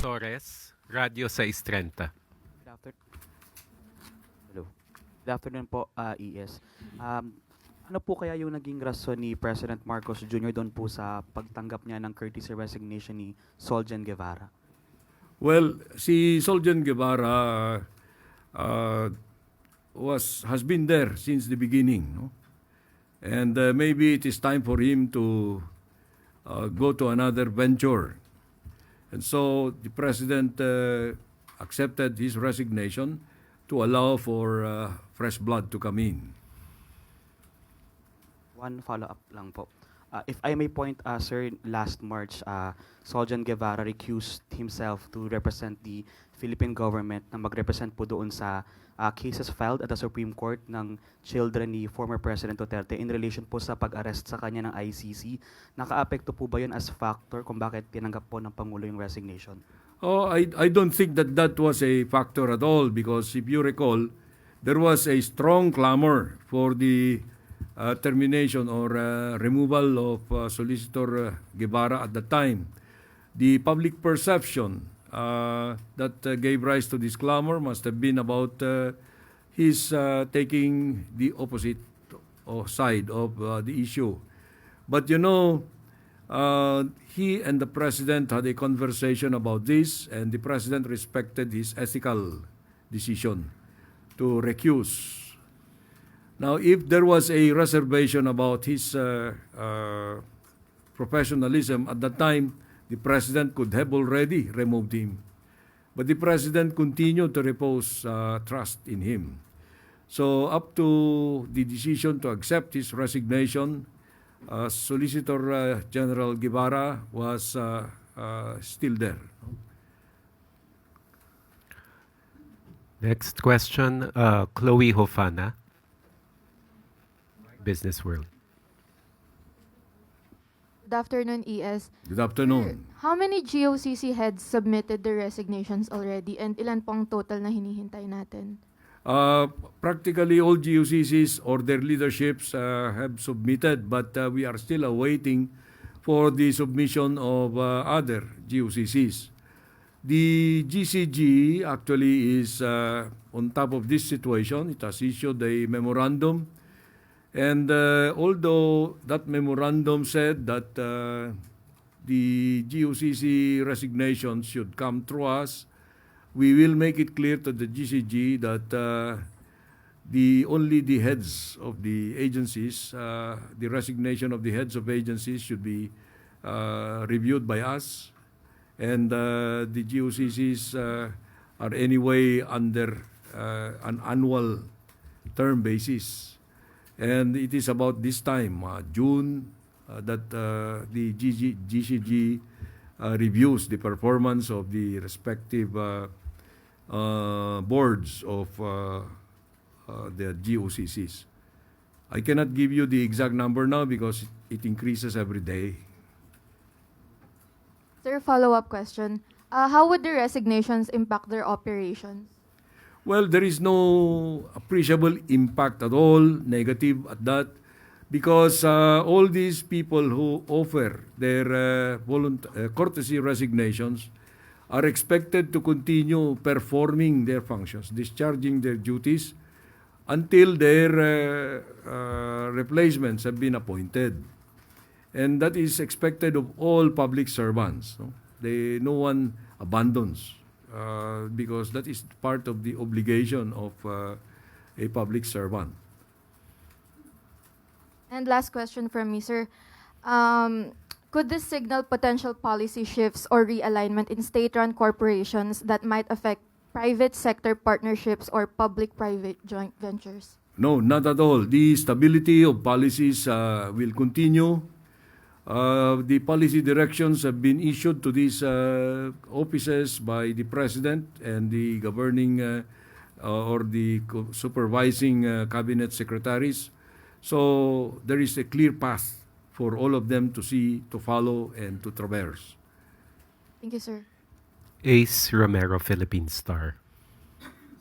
Torres, Radio 630. Good afternoon. Hello. Good afternoon po, ES. Ano po kaya yung naging rason ni President Marcos Jr. doon po sa pagtanggap niya ng courtesy resignation ni SolGen Guevara? Well, si SolGen Guevara has been there since the beginning, no? And maybe it is time for him to go to another venture. And so the president accepted his resignation to allow for fresh blood to come in. One follow-up lang po. If I may point, sir, last March, SolGen Guevara recused himself to represent the Philippine government na mag-represent po doon sa cases filed at the Supreme Court ng children ni former President Duterte in relation po sa pag-arrest sa kanya ng ICC. Naka-apekto po ba yun as factor kung bakit tinanggap po ng Pangulo yung resignation? Oh, I don't think that was a factor at all, because if you recall, there was a strong clamor for the termination or removal of Solicitor Guevara at the time. The public perception that gave rise to this clamor must have been about his taking the opposite side of the issue. But you know, he and the president had a conversation about this, and the president respected his ethical decision to recuse. Now, if there was a reservation about his professionalism at that time, the president could have already removed him. But the president continued to repose trust in him. So up to the decision to accept his resignation, Solicitor General Guevara was still there. Next question, Chloe Hofana, Business World. Good afternoon, ES. Good afternoon. How many GOCC heads submitted their resignations already, and ilan pong total na hinihintay natin? Practically all GOCCs or their leaderships have submitted, but we are still awaiting for the submission of other GOCCs. The GCG actually is on top of this situation. It has issued a memorandum, and although that memorandum said that the GOCC resignation should come through us, we will make it clear to the GCG that only the heads of the agencies, the resignation of the heads of agencies should be reviewed by us, and the GOCCs are anyway under an annual term basis. And it is about this time, June, that the GCG reviews the performance of the respective boards of the GOCCs. I cannot give you the exact number now because it increases every day. Sir, follow-up question. How would the resignations impact their operations? Well, there is no appreciable impact at all, negative at that, because all these people who offer their courtesy resignations are expected to continue performing their functions, discharging their duties until their replacements have been appointed. And that is expected of all public servants. No? No one abandons, because that is part of the obligation of a public servant. And last question from me, sir. Could this signal potential policy shifts or realignment in state-run corporations that might affect private sector partnerships or public-private joint ventures? No, not at all. The stability of policies will continue. The policy directions have been issued to these offices by the President and the governing or the supervising cabinet secretaries. So there is a clear path for all of them to see, to follow, and to traverse. Thank you, sir. Ace Romero, Philippine Star.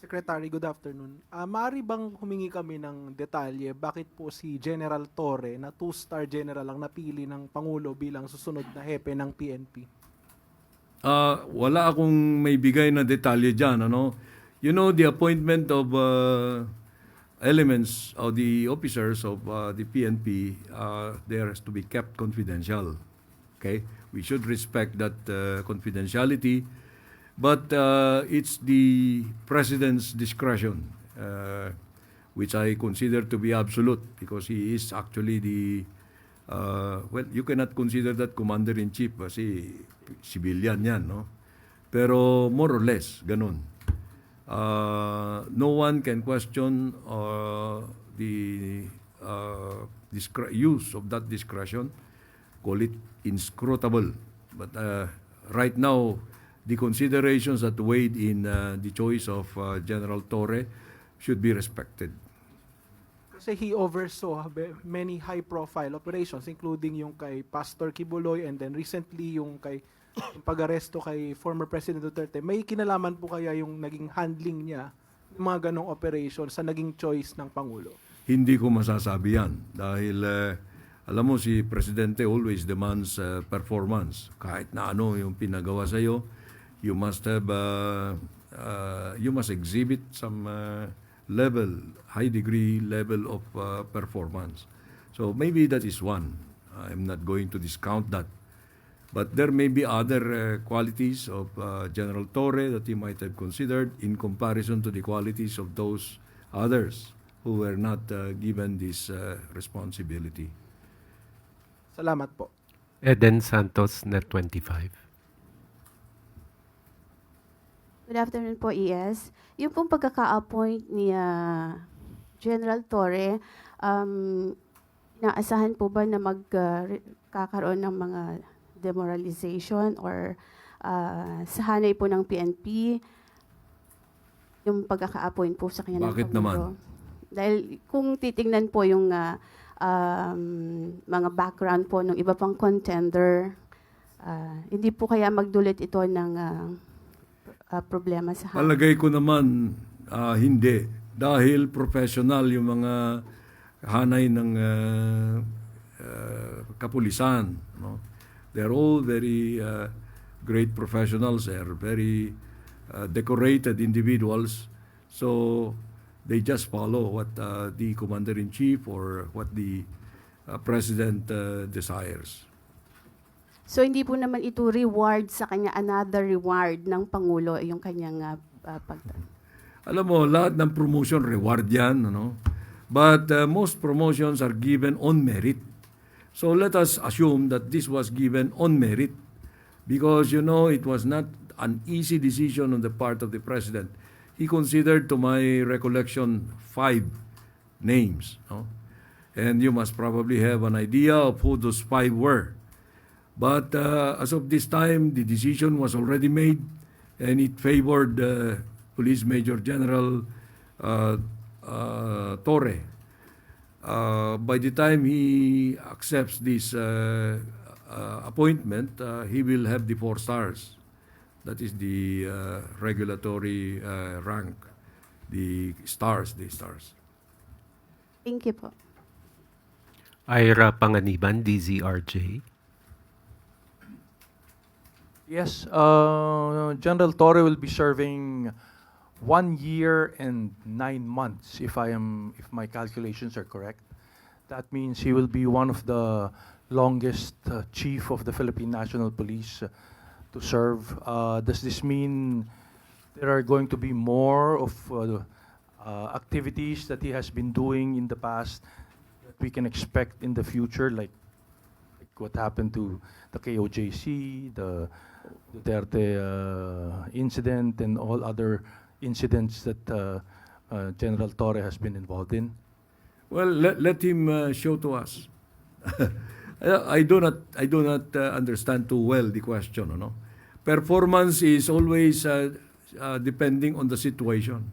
Secretary, good afternoon. Maaari bang humingi kami ng detalye bakit po si General Torre na 2-star general ang napili ng Pangulo bilang susunod na hepe ng PNP? Wala akong may bigay na detalye dyan. Ano? You know, the appointment of elements of the officers of the PNP, there has to be kept confidential. Okay? We should respect that confidentiality. But it's the President's discretion, which I consider to be absolute because he is actually the, well, you cannot consider that Commander-in-Chief kasi civilian yan, no? Pero more or less, ganun. No one can question the use of that discretion, call it inscrutable. But right now, the considerations that weighed in the choice of General Torre should be respected. Kasi he oversaw many high-profile operations, including yung kay Pastor Kibuloy and then recently yung kay yung pag-aresto kay former President Duterte. May kinalaman po kaya yung naging handling niya ng mga ganong operation sa naging choice ng Pangulo? Hindi ko masasabi yan dahil alam mo si Presidente always demands performance. Kahit na ano yung pinagawa sa iyo, you must have you must exhibit some high degree level of performance. So maybe that is one. I'm not going to discount that. But there may be other qualities of General Torre that he might have considered in comparison to the qualities of those others who were not given this responsibility. Salamat po. Eden Santos, Net 25. Good afternoon po, ES. Yung pong pagkaka-appoint ni General Torre, naasahan po ba na magkakaroon ng mga demoralization or sa hanay po ng PNP yung pagkaka-appoint po sa kanya ng Bakit Pangulo? naman? Dahil kung titingnan po yung mga background po ng iba pang contender, hindi po kaya magdulot ito ng problema sa hanay? Palagay ko naman hindi. Dahil professional yung mga hanay ng kapulisan. No? They're all very great professionals. They're very decorated individuals. So they just follow what the Commander-in-Chief or what the President desires. So hindi po naman ito reward sa kanya, another reward ng Pangulo, yung kanyang Alam mo, lahat ng promotion reward yan. Ano? But most promotions are given on merit. So let us assume that this was given on merit because, you know, it was not an easy decision on the part of the President. He considered, to my recollection, 5 names. No? And you must probably have an idea of who those 5 were. But as of this time, the decision was already made and it favored Police Major General Torre. By the time he accepts this appointment, he will have the 4 stars. That is the regulatory rank, the stars. Thank you po. Ira Panganiban, DZRJ. Yes, General Torre will be serving 1 year and 9 months, if my calculations are correct. That means he will be one of the longest chief of the Philippine National Police to serve. Does this mean there are going to be more of activities that he has been doing in the past that we can expect in the future, like what happened to the GOCC, the Duterte incident, and all other incidents that General Torre has been involved in? Well, let him show to us. I do not understand too well the question. No? Performance is always depending on the situation.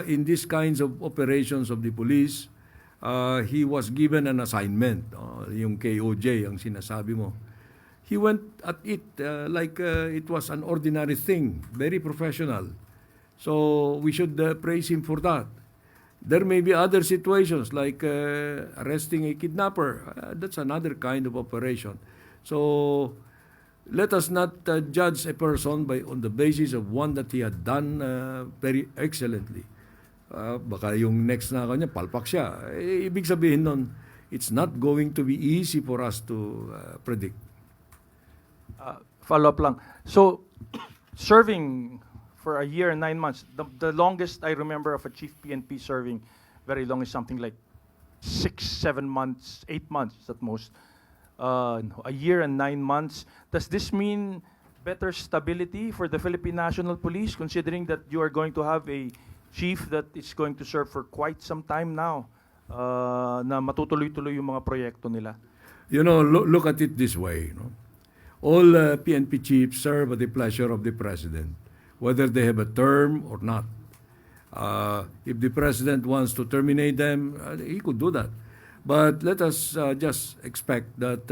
In these kinds of operations of the police, he was given an assignment, yung KOJ, ang sinasabi mo. He went at it like it was an ordinary thing, very professional. So we should praise him for that. There may be other situations like arresting a kidnapper. That's another kind of operation. So let us not judge a person on the basis of one that he had done very excellently. Baka yung next na kanya, palpak siya. Ibig sabihin nun, it's not going to be easy for us to predict. Follow up lang. So, serving for a year and 9 months, the longest I remember of a chief PNP serving very long is something like 6, 7 months, 8 months at most. A year and 9 months. Does this mean better stability for the Philippine National Police, considering that you are going to have a chief that is going to serve for quite some time now, na matutuloy-tuloy yung mga proyekto nila? You know, look at it this way. All PNP chiefs serve at the pleasure of the president, whether they have a term or not. If the president wants to terminate them, he could do that. But let us just expect that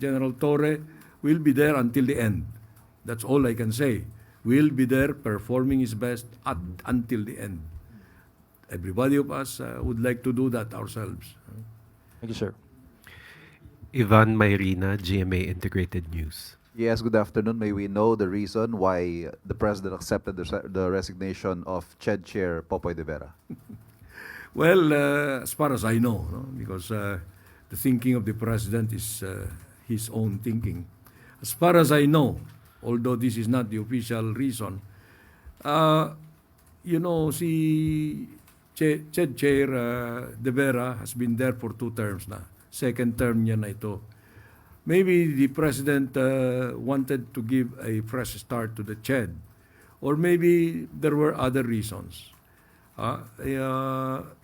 General Torre will be there until the end. That's all I can say. Will be there performing his best until the end. Everybody of us would like to do that ourselves. Thank you, sir. Ivan Mayrina, GMA Integrated News. Yes, good afternoon. May we know the reason why the President accepted the resignation of CHED Chair Popoy de Vera? Well, as far as I know, because the thinking of the President is his own thinking. As far as I know, although this is not the official reason, si CHED Chair de Vera has been there for 2 terms na. Second term niya na ito. Maybe the President wanted to give a fresh start to the CHED. Or maybe there were other reasons.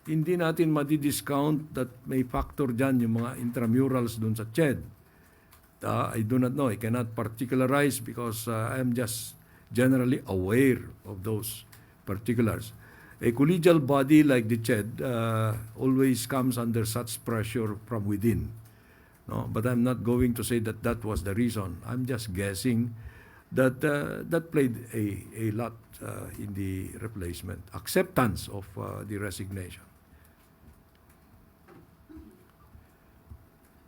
Hindi natin madi-discount that may factor dyan yung mga intramurals dun sa CHED. I do not know. I cannot particularize because I am just generally aware of those particulars. A collegial body like the CHED always comes under such pressure from within. No? But I'm not going to say that that was the reason. I'm just guessing that that played a lot in the replacement. Acceptance of the resignation.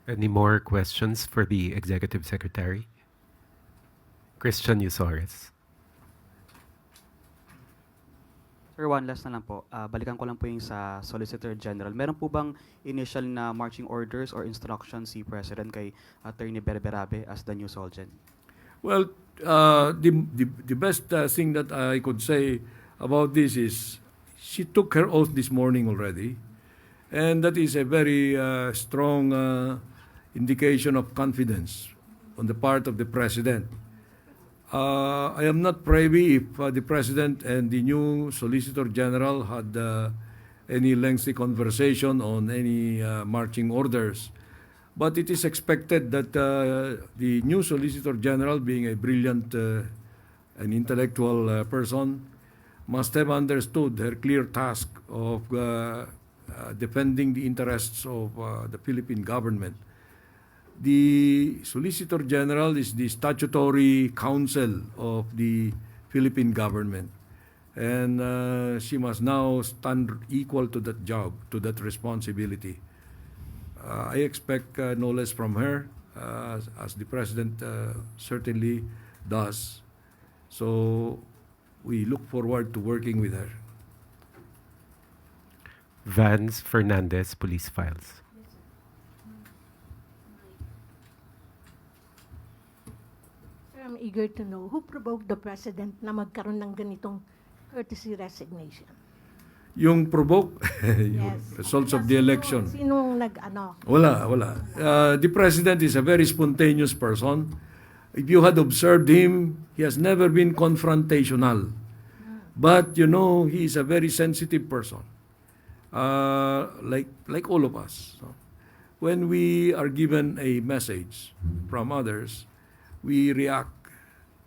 Any more questions for the Executive Secretary? Christian Yusores. Sir, one last na lang po. Balikan ko lang po yung sa Solicitor General. Meron po bang initial na marching orders or instructions si President kay Attorney Berberabe as the new SolGen? Well, the best thing that I could say about this is she took her oath this morning already, and that is a very strong indication of confidence on the part of the President. I am not privy if the President and the new Solicitor General had any lengthy conversation on any marching orders. But it is expected that the new Solicitor General, being a brilliant and intellectual person, must have understood her clear task of defending the interests of the Philippine government. The Solicitor General is the statutory counsel of the Philippine government. And she must now stand equal to that job, to that responsibility. I expect no less from her, as the President certainly does. So we look forward to working with her. Vance Fernandez, Police Files. Sir, I'm eager to know who provoked the President na magkaroon ng ganitong courtesy resignation. Yung provoke, yung Yes. results of the election. Sinong nag-ano? Wala. The President is a very spontaneous person. If you had observed him, he has never been confrontational. But, he is a very sensitive person. Like all of us. So, when we are given a message from others, we react.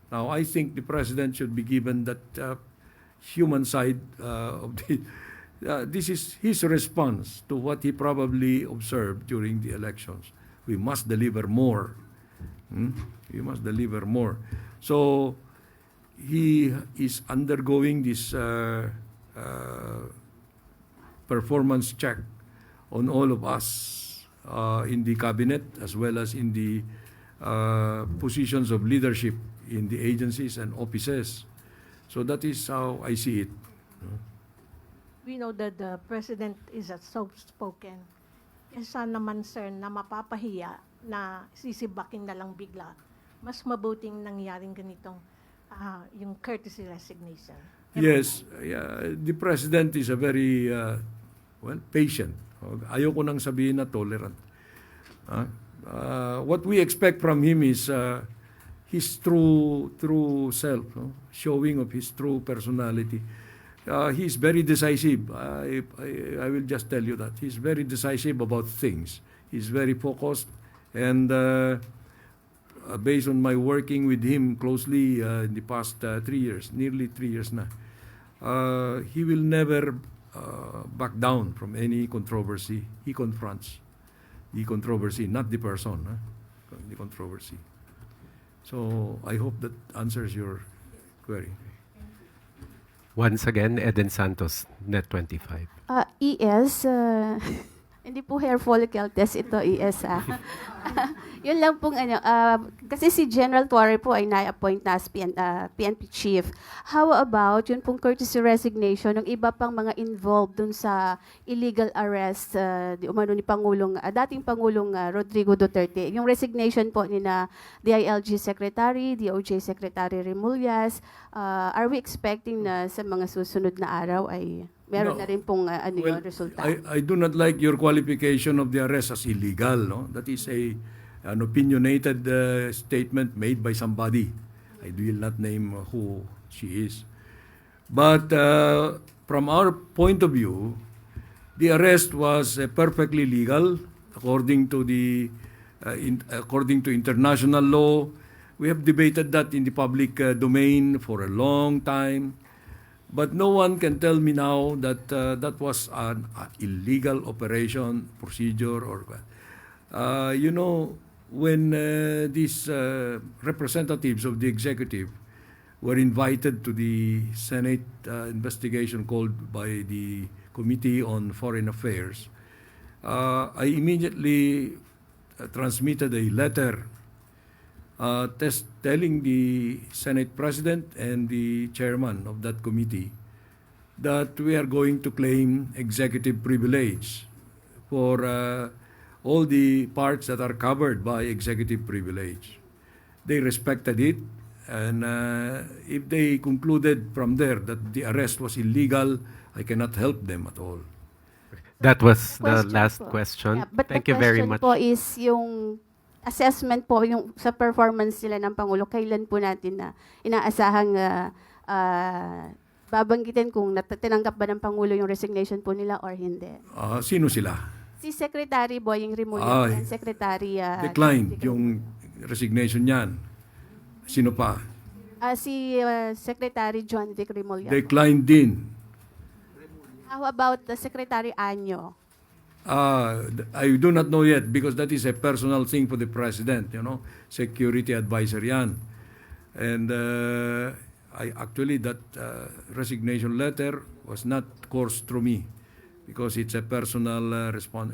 Now, I think the President should be given that human side of the... this is his response to what he probably observed during the elections. We must deliver more. We must deliver more. So, he is undergoing this performance check on all of us in the cabinet as well as in the positions of leadership in the agencies and offices. So that is how I see it. We know that the President is a soft-spoken. Kesa naman, sir, na mapapahiya na sisibaking na lang bigla, mas mabuting nangyaring ganitong yung courtesy resignation. Yes, the President is a very, patient. Ayoko nang sabihin na tolerant. What we expect from him is his true self, showing of his true personality. He's very decisive. I will just tell you that. He's very decisive about things. He's very focused. And based on my working with him closely in the past 3 years, nearly 3 years na, he will never back down from any controversy. He confronts the controversy, not the person, the controversy. So I hope that answers your query. Once again, Eden Santos, Net 25. ES, hindi po hair follicle test ito, ES. Yun lang pong kasi si General Torre po ay na-appoint na as PNP chief. How about yun pong courtesy resignation ng iba pang mga involved dun sa illegal arrest di umano ni dating Pangulong Rodrigo Duterte. Yung resignation po ni na DILG Secretary, DOJ Secretary Remulla, are we expecting na sa mga susunod na araw ay meron na rin pong yung resulta? I do not like your qualification of the arrest as illegal. No? That is an opinionated statement made by somebody. I will not name who she is. But from our point of view, the arrest was perfectly legal according to according to international law. We have debated that in the public domain for a long time. But no one can tell me now that that was an illegal operation, procedure, or when these representatives of the executive were invited to the Senate investigation called by the Committee on Foreign Affairs, I immediately transmitted a letter telling the Senate President and the chairman of that committee that we are going to claim executive privilege for all the parts that are covered by executive privilege. They respected it, and if they concluded from there that the arrest was illegal, I cannot help them at all. That was the Question last po. question. Yeah, but Thank the you very question much. po is yung assessment po yung sa performance nila ng Pangulo, kailan po natin na inaasahang babanggitin kung tinanggap ba ng Pangulo yung resignation po nila or hindi? Sino sila? Si Secretary Boying Remulla and Secretary Declined yung resignation niyan. Sino pa? si Secretary John Vic Remulla. Declined din. How about the Secretary Anyo? I do not know yet because that is a personal thing for the president, security advisor yan. And I actually, that resignation letter was not coursed through me because it's a personal response.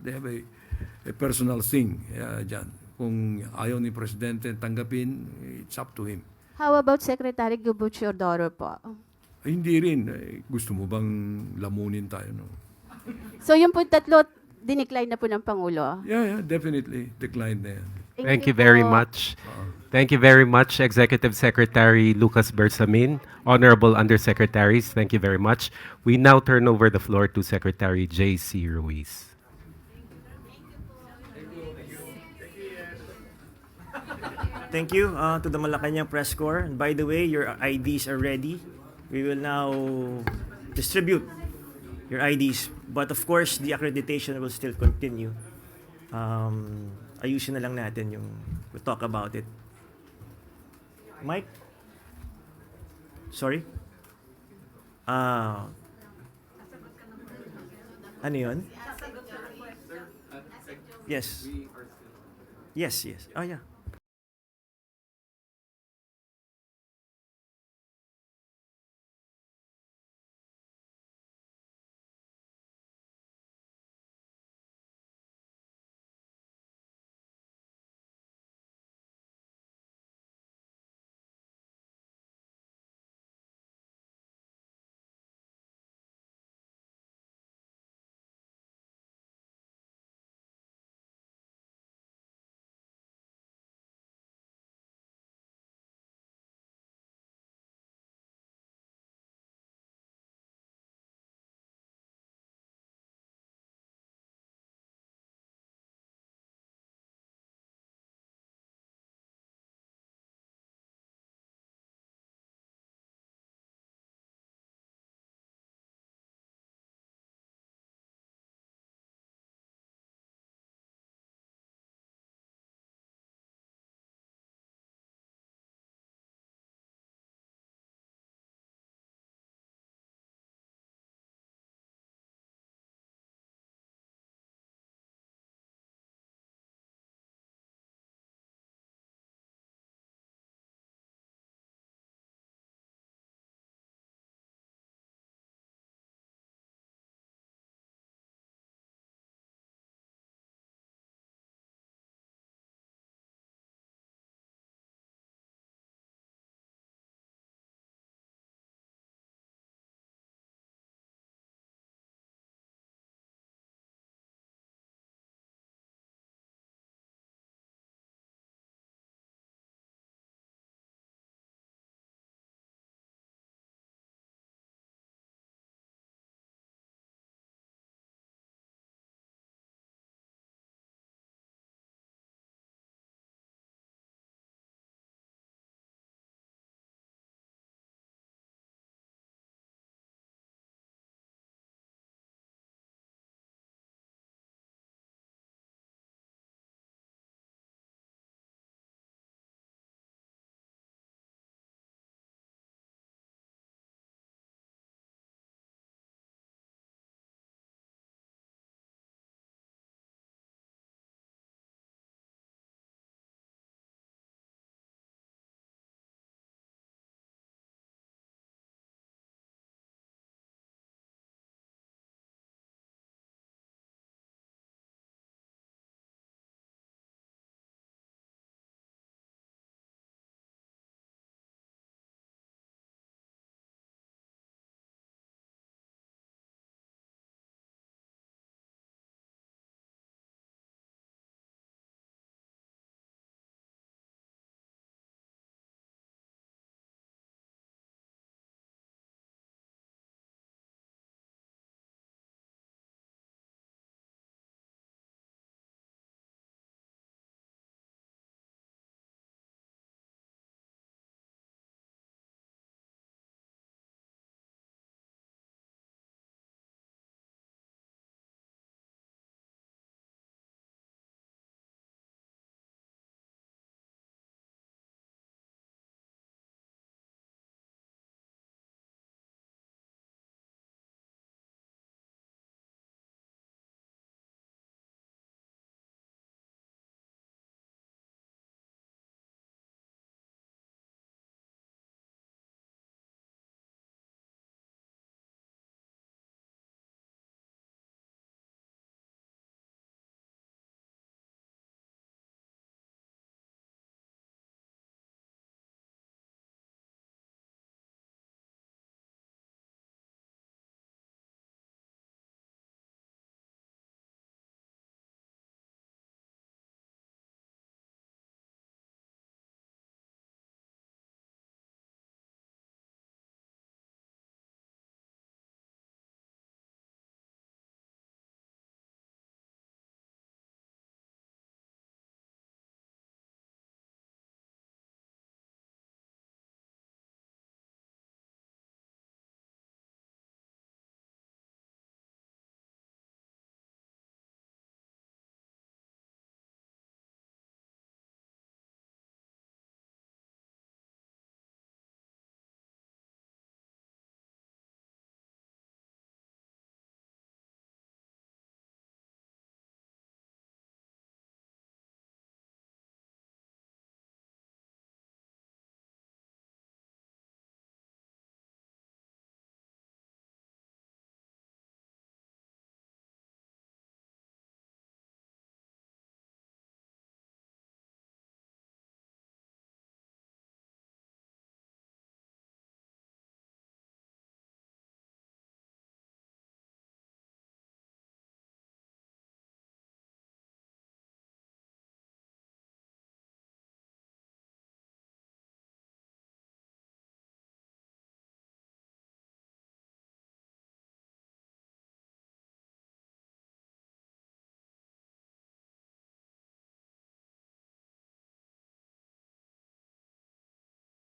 They have a personal thing dyan. Kung ayaw ni presidente tanggapin, it's up to him. How about Secretary Gubuchiodoro po? Hindi rin. Gusto mo bang lamunin tayo, no? So yung po tatlo, dinicline na po ng Pangulo? Yeah, definitely. Declined na yan. Thank you very much. Thank you very much, Executive Secretary Lucas Bersamin, Honorable Undersecretaries. Thank you very much. We now turn over the floor to Secretary J.C. Ruiz. Thank you to the Malacanang Press Corps. And by the way, your IDs are ready. We will now distribute your IDs. But of course, the accreditation will still continue. Ayusin na lang natin yung we'll talk about it. Mike? Sorry? Ano yun? Yes. Yes. Oh, yeah.